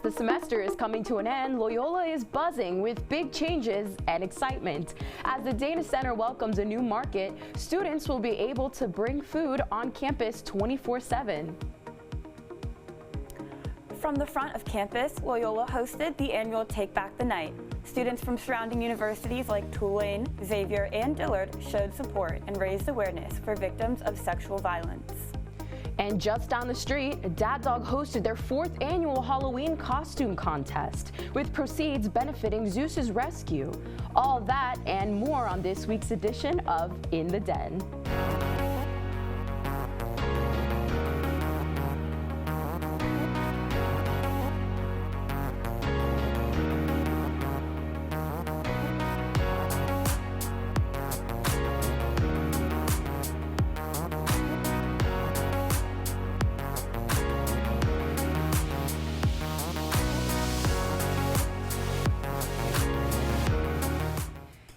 the semester is coming to an end, Loyola is buzzing with big changes and excitement. As the Dana Center welcomes a new market, students will be able to bring food on campus 24/7. From the front of campus, Loyola hosted the annual Take Back the Night. Students from surrounding universities like Tulane, Xavier, and Dillard showed support and raised awareness for victims of sexual violence. And just down the street, Dad Dog hosted their 4th annual Halloween costume contest, with proceeds benefiting Zeus's rescue. All that and more on this week's edition of In the Den.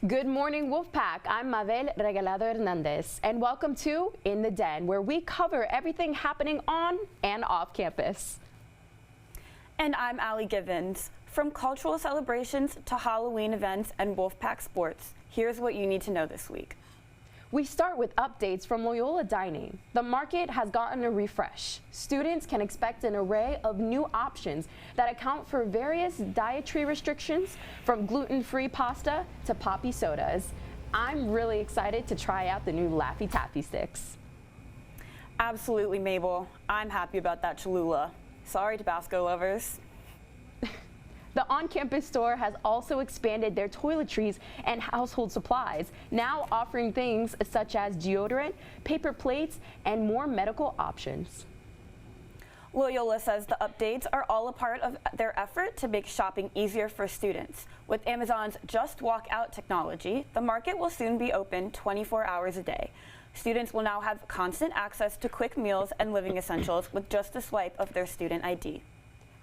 Good morning, Wolfpack. I'm Mabel Regalado Hernandez, and welcome to In the Den, where we cover everything happening on and off campus. And I'm Allie Givens. From cultural celebrations to Halloween events and Wolfpack sports, here's what you need to know this week. We start with updates from Loyola Dining. The market has gotten a refresh. Students can expect an array of new options that account for various dietary restrictions, from gluten-free pasta to poppy sodas. I'm really excited to try out the new Laffy Taffy sticks. Absolutely, Mabel. I'm happy about that Cholula. Sorry, Tabasco lovers. The on-campus store has also expanded their toiletries and household supplies, now offering things such as deodorant, paper plates, and more medical options. Loyola says the updates are all a part of their effort to make shopping easier for students. With Amazon's Just Walk Out technology, the market will soon be open 24 hours a day. Students will now have constant access to quick meals and living essentials with just a swipe of their student ID.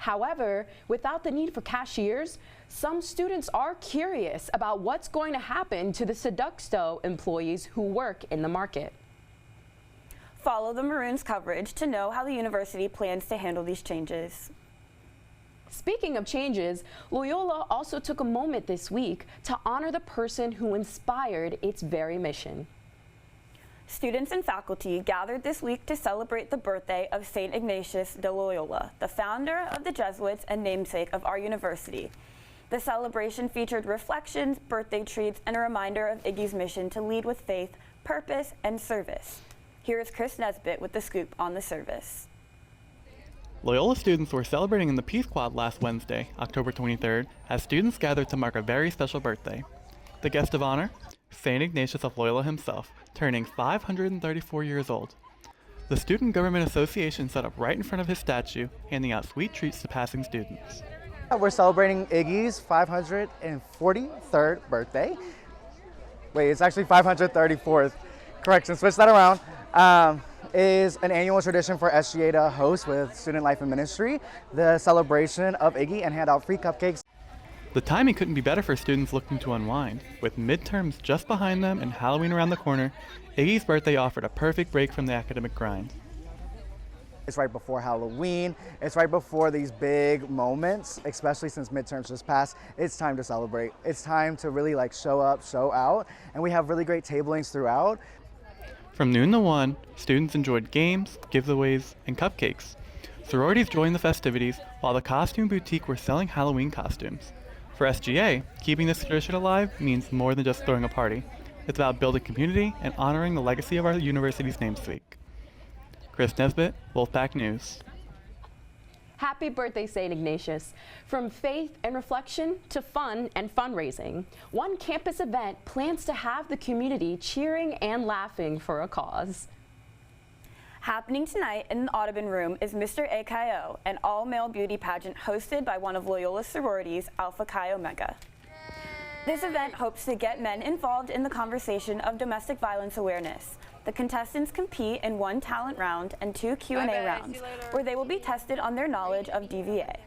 However, without the need for cashiers, some students are curious about what's going to happen to the Seduxto employees who work in the market. Follow the Maroons coverage to know how the university plans to handle these changes. Speaking of changes, Loyola also took a moment this week to honor the person who inspired its very mission. Students and faculty gathered this week to celebrate the birthday of St. Ignatius de Loyola, the founder of the Jesuits and namesake of our university. The celebration featured reflections, birthday treats, and a reminder of Iggy's mission to lead with faith, purpose, and service. Here is Chris Nesbitt with the scoop on the service. Loyola students were celebrating in the Peace Quad last Wednesday, October 23rd, as students gathered to mark a very special birthday. The guest of honor? St. Ignatius of Loyola himself, turning 534 years old. The Student Government Association set up right in front of his statue, handing out sweet treats to passing students. We're celebrating Iggy's 543rd birthday. Wait, it's actually 534th. Correction, switch that around. Is an annual tradition for SGA to host with Student Life and Ministry the celebration of Iggy and hand out free cupcakes. The timing couldn't be better for students looking to unwind. With midterms just behind them and Halloween around the corner, Iggy's birthday offered a perfect break from the academic grind. It's right before Halloween. It's right before these big moments, especially since midterms just passed. It's time to celebrate. It's time to really show up, show out, and we have really great tablings throughout. From noon to 1, students enjoyed games, giveaways, and cupcakes. Sororities joined the festivities, while the costume boutique were selling Halloween costumes. For SGA, keeping this tradition alive means more than just throwing a party. It's about building community and honoring the legacy of our university's namesake. Chris Nesbitt, Wolfpack News. Happy birthday, St. Ignatius. From faith and reflection to fun and fundraising, one campus event plans to have the community cheering and laughing for a cause. Happening tonight in the Audubon Room is Mr. AKO, an all-male beauty pageant hosted by one of Loyola's sororities, Alpha Chi Omega. This event hopes to get men involved in the conversation of domestic violence awareness. The contestants compete in one talent round and 2 Q&A rounds, where they will be tested on their knowledge of DVA.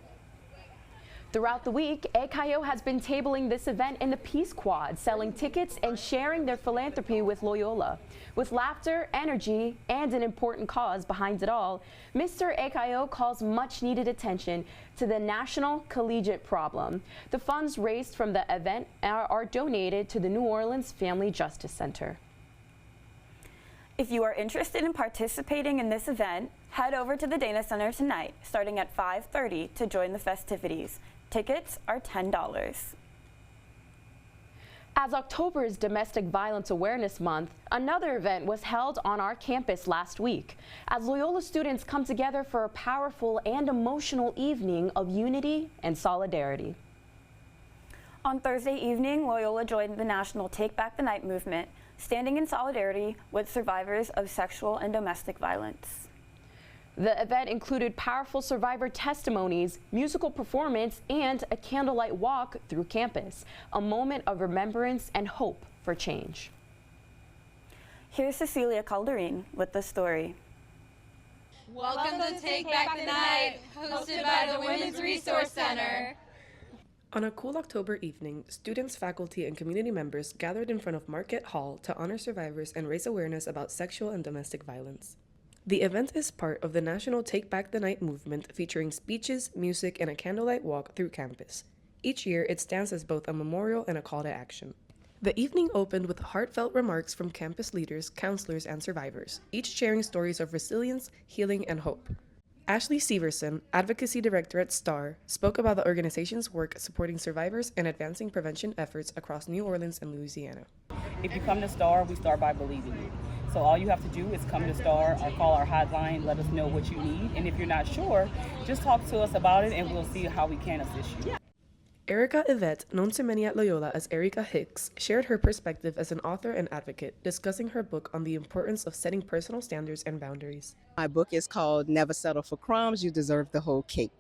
Throughout the week, AKO has been tabling this event in the Peace Quad, selling tickets and sharing their philanthropy with Loyola. With laughter, energy, and an important cause behind it all, Mr. AKO calls much-needed attention to the national collegiate problem. The funds raised from the event are donated to the New Orleans Family Justice Center. If you are interested in participating in this event, head over to the Dana Center tonight, starting at 5:30 to join the festivities. Tickets are $10. As October is Domestic Violence Awareness Month, another event was held on our campus last week as Loyola students come together for a powerful and emotional evening of unity and solidarity. On Thursday evening, Loyola joined the national Take Back the Night movement, standing in solidarity with survivors of sexual and domestic violence. The event included powerful survivor testimonies, musical performance, and a candlelight walk through campus, a moment of remembrance and hope for change. Here's Cecilia Calderin with the story. Welcome to Take Back the Night, hosted by the Women's Resource Center. On a cool October evening, students, faculty, and community members gathered in front of Marquette Hall to honor survivors and raise awareness about sexual and domestic violence. The event is part of the national Take Back the Night movement, featuring speeches, music, and a candlelight walk through campus. Each year, it stands as both a memorial and a call to action. The evening opened with heartfelt remarks from campus leaders, counselors, and survivors, each sharing stories of resilience, healing, and hope. Ashley Severson, Advocacy Director at STAR, spoke about the organization's work supporting survivors and advancing prevention efforts across New Orleans and Louisiana. If you come to STAR, we start by believing you. So all you have to do is come to STAR or call our hotline, let us know what you need. And if you're not sure, just talk to us about it and we'll see how we can assist you. Erica Yvette, known to many at Loyola as Erica Hicks, shared her perspective as an author and advocate, discussing her book on the importance of setting personal standards and boundaries. My book is called Never Settle for Crumbs, You Deserve the Whole Cake.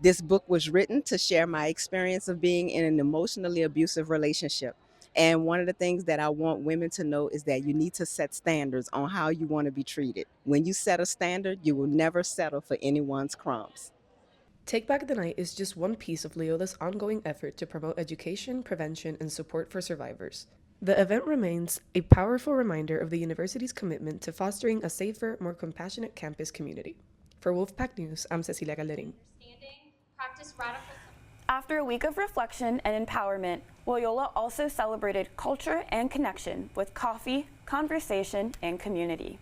This book was written to share my experience of being in an emotionally abusive relationship. And one of the things that I want women to know is that you need to set standards on how you want to be treated. When you set a standard, you will never settle for anyone's crumbs. Take Back the Night is just one piece of Loyola's ongoing effort to promote education, prevention, and support for survivors. The event remains a powerful reminder of the university's commitment to fostering a safer, more compassionate campus community. For Wolfpack News, I'm Cecilia Calderin. After a week of reflection and empowerment, Loyola also celebrated culture and connection with coffee, conversation, and community.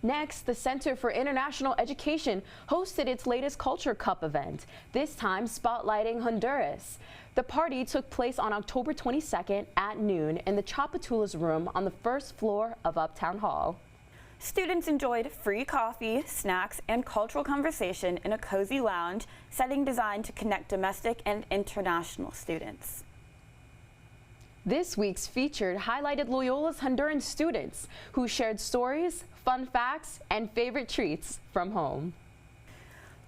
Next, the Center for International Education hosted its latest Culture Cup event, this time spotlighting Honduras. The party took place on October 22nd at noon in the Chapatula's room on the first floor of Uptown Hall. Students enjoyed free coffee, snacks, and cultural conversation in a cozy lounge setting designed to connect domestic and international students. This week's featured highlighted Loyola's Honduran students who shared stories, fun facts, and favorite treats from home.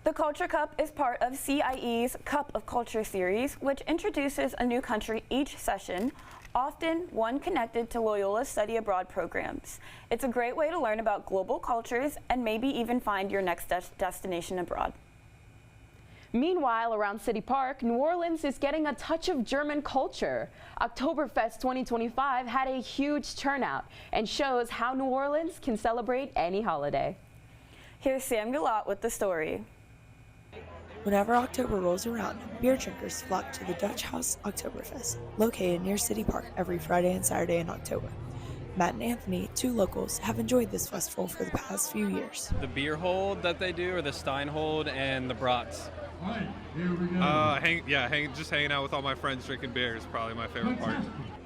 The Culture Cup is part of CIE's Cup of Culture series, which introduces a new country each session, often one connected to Loyola's study abroad programs. It's a great way to learn about global cultures and maybe even find your next destination abroad. Meanwhile, around City Park, New Orleans is getting a touch of German culture. Oktoberfest 2025 had a huge turnout and shows how New Orleans can celebrate any holiday. Here's Sam Gulott with the story. Whenever October rolls around, beer drinkers flock to the Dutch House Oktoberfest, located near City Park every Friday and Saturday in October. Matt and Anthony, two locals, have enjoyed this festival for the past few years. The beer hold that they do, or the Stein hold, and the brats. Just hanging out with all my friends drinking beer is probably my favorite part.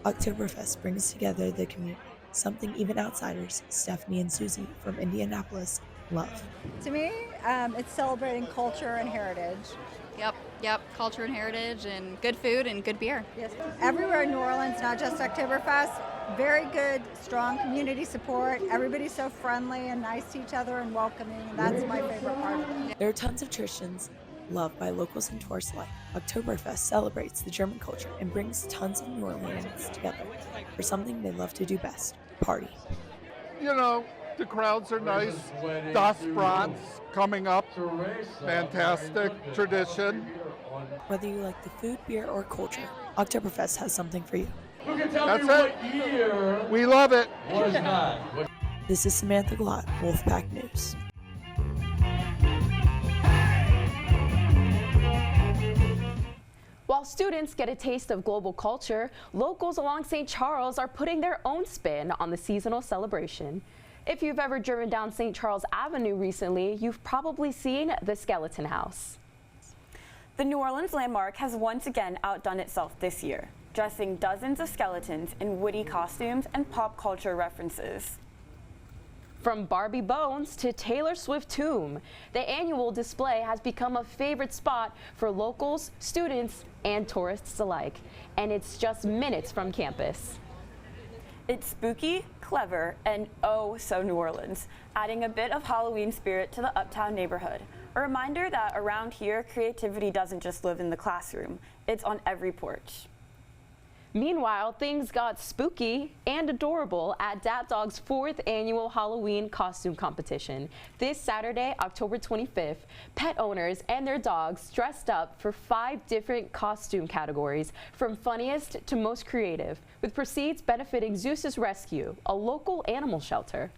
Oktoberfest brings together the community, something even outsiders, Stephanie and Susie from Indianapolis, love. To me, it's celebrating culture and heritage. Yep, culture and heritage and good food and good beer. Yes. Everywhere in New Orleans, not just Oktoberfest, very good, strong community support. Everybody's so friendly and nice to each other and welcoming, and that's my favorite part of it. There are tons of traditions loved by locals and tourists alike. Oktoberfest celebrates the German culture and brings tons of New Orleanians together for something they love to do best, party. You know, the crowds are nice. Das Brats coming up, fantastic tradition. Whether you like the food, beer, or culture, Oktoberfest has something for you. That's it. We love it. This is Samantha Glott, Wolfpack News. While students get a taste of global culture, locals along St. Charles are putting their own spin on the seasonal celebration. If you've ever driven down St. Charles Avenue recently, you've probably seen the Skeleton House. The New Orleans landmark has once again outdone itself this year, dressing dozens of skeletons in witty costumes and pop culture references. From Barbie Bones to Taylor Swift Tomb, the annual display has become a favorite spot for locals, students, and tourists alike. And it's just minutes from campus. It's spooky, clever, and oh so New Orleans, adding a bit of Halloween spirit to the uptown neighborhood. A reminder that around here, creativity doesn't just live in the classroom, it's on every porch. Meanwhile, things got spooky and adorable at Dat Dog's 4th annual Halloween costume competition. This Saturday, October 25th, pet owners and their dogs dressed up for 5 different costume categories, from funniest to most creative, with proceeds benefiting Zeus's Rescue, a local animal shelter.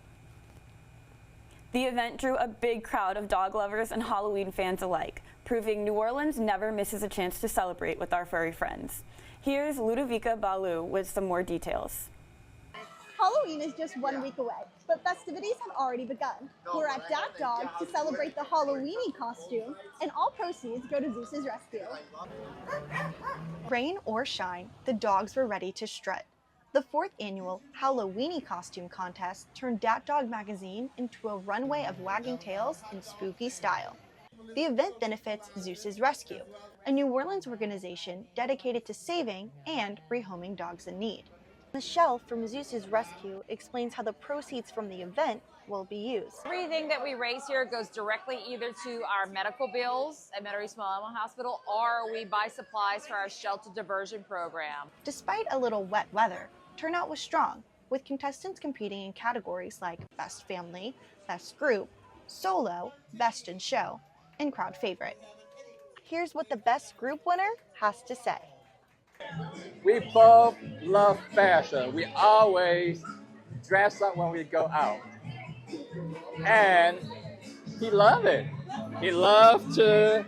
The event drew a big crowd of dog lovers and Halloween fans alike, proving New Orleans never misses a chance to celebrate with our furry friends. Here's Ludovica Balou with some more details. Halloween is just 1 week away, but festivities have already begun. We're at Dat Dog to celebrate the Halloweeny costume, and all proceeds go to Zeus's Rescue. Rain or shine, the dogs were ready to strut. The 4th annual Halloweeny costume contest turned Dat Dog magazine into a runway of wagging tails in spooky style. The event benefits Zeus's Rescue, a New Orleans organization dedicated to saving and rehoming dogs in need. Michelle from Zeus's Rescue explains how the proceeds from the event will be used. Everything that we raise here goes directly either to our medical bills at Metairie Small Animal Hospital, or we buy supplies for our shelter diversion program. Despite a little wet weather, turnout was strong, with contestants competing in categories like Best Family, Best Group, Solo, Best in Show, and Crowd Favorite. Here's what the Best Group winner has to say. We both love fashion. We always dress up when we go out. And he loved it. He loved to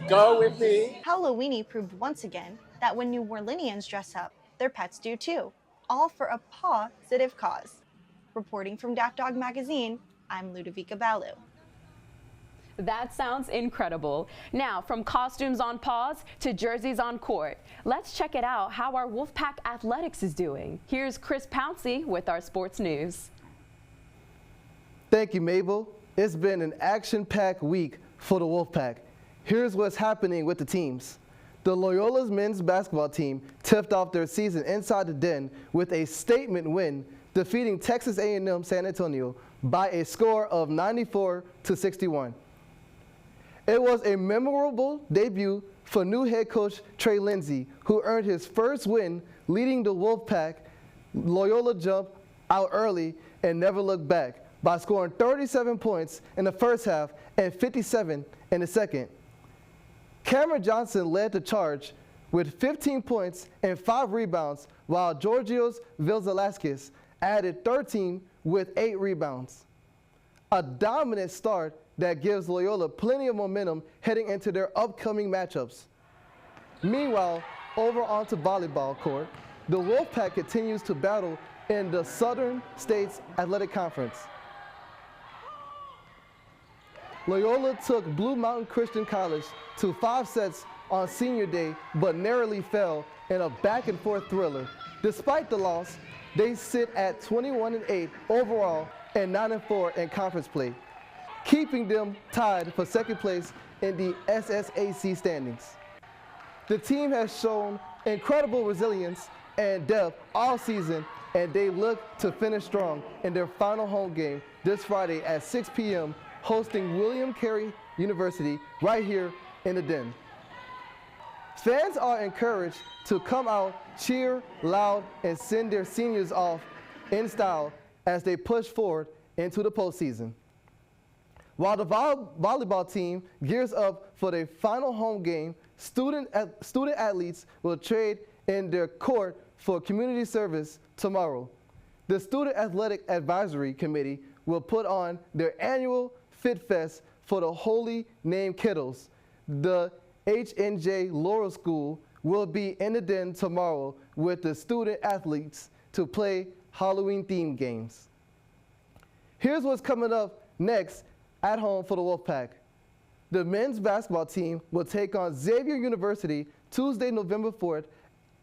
go with me. Halloweeny proved once again that when New Orleanians dress up, their pets do too, all for a positive cause. Reporting from Dat Dog Magazine, I'm Ludovica Balou. That sounds incredible. Now, from costumes on pause to jerseys on court, let's check it out how our Wolfpack athletics is doing. Here's Chris Pouncey with our sports news. Thank you, Mabel. It's been an action-packed week for the Wolfpack. Here's what's happening with the teams. The Loyola's men's basketball team tipped off their season inside the Den with a statement win, defeating Texas A&M San Antonio by a score of 94-61. It was a memorable debut for new head coach Trey Lindsey, who earned his first win leading the Wolfpack. Loyola jumped out early and never looked back by scoring 37 points in the first half and 57 in the second. Cameron Johnson led the charge with 15 points and 5 rebounds, while Georgios Vilzalasquez added 13 with 8 rebounds. A dominant start that gives Loyola plenty of momentum heading into their upcoming matchups. Meanwhile, over onto volleyball court, the Wolfpack continues to battle in the Southern States Athletic Conference. Loyola took Blue Mountain Christian College to 5 sets on senior day, but narrowly fell in a back-and-forth thriller. Despite the loss, they sit at 21-8 overall and 9-4 in conference play, keeping them tied for second place in the SSAC standings. The team has shown incredible resilience and depth all season, and they look to finish strong in their final home game this Friday at 6 p.m., hosting William Carey University right here in the Den. Fans are encouraged to come out, cheer loud, and send their seniors off in style as they push forward into the postseason. While the volleyball team gears up for their final home game, student athletes will trade in their court for community service tomorrow. The Student Athletic Advisory Committee will put on their annual Fit Fest for the Holy Name Kiddos. The HNJ Laurel School will be in the Den tomorrow with the student athletes to play Halloween-themed games. Here's what's coming up next at home for the Wolfpack. The men's basketball team will take on Xavier University Tuesday, November 4th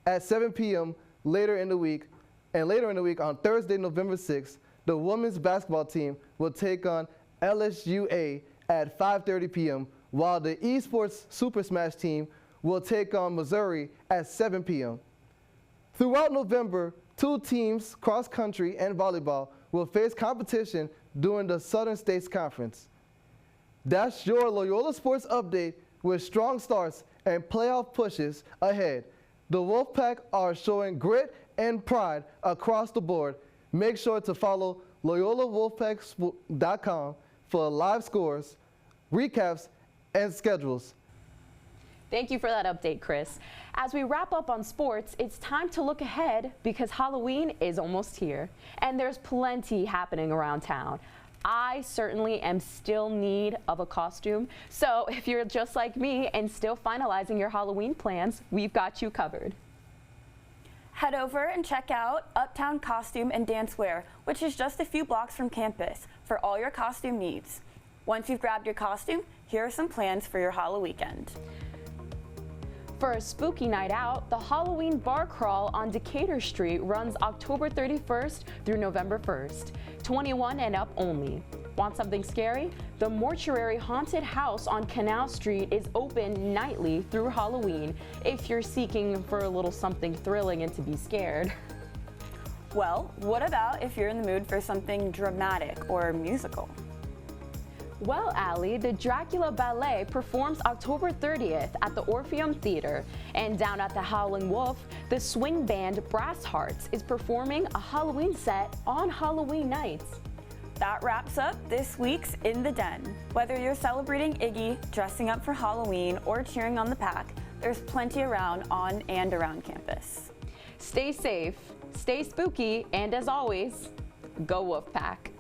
at 7 p.m. later in the week. And later in the week on Thursday, November 6th, the women's basketball team will take on LSUA at 5:30 p.m., while the esports Super Smash team will take on Missouri at 7 p.m. Throughout November, two teams, cross country and volleyball, will face competition during the Southern States Conference. That's your Loyola Sports Update with strong starts and playoff pushes ahead. The Wolfpack are showing grit and pride across the board. Make sure to follow LoyolaWolfpack.com for live scores, recaps, and schedules. Thank you for that update, Chris. As we wrap up on sports, it's time to look ahead because Halloween is almost here and there's plenty happening around town. I certainly am still in need of a costume, so if you're just like me and still finalizing your Halloween plans, we've got you covered. Head over and check out Uptown Costume and Dancewear, which is just a few blocks from campus, for all your costume needs. Once you've grabbed your costume, here are some plans for your Halloween weekend. For a spooky night out, the Halloween Bar Crawl on Decatur Street runs October 31st through November 1st. 21 and up only. Want something scary? The Mortuary Haunted House on Canal Street is open nightly through Halloween if you're seeking for a little something thrilling and to be scared. Well, what about if you're in the mood for something dramatic or musical? Well, Allie, the Dracula Ballet performs October 30th at the Orpheum Theater. And down at the Howling Wolf, the swing band Brass Hearts is performing a Halloween set on Halloween nights. That wraps up this week's In the Den. Whether you're celebrating Iggy, dressing up for Halloween, or cheering on the pack, there's plenty around on and around campus. Stay safe, stay spooky, and as always, go Wolfpack.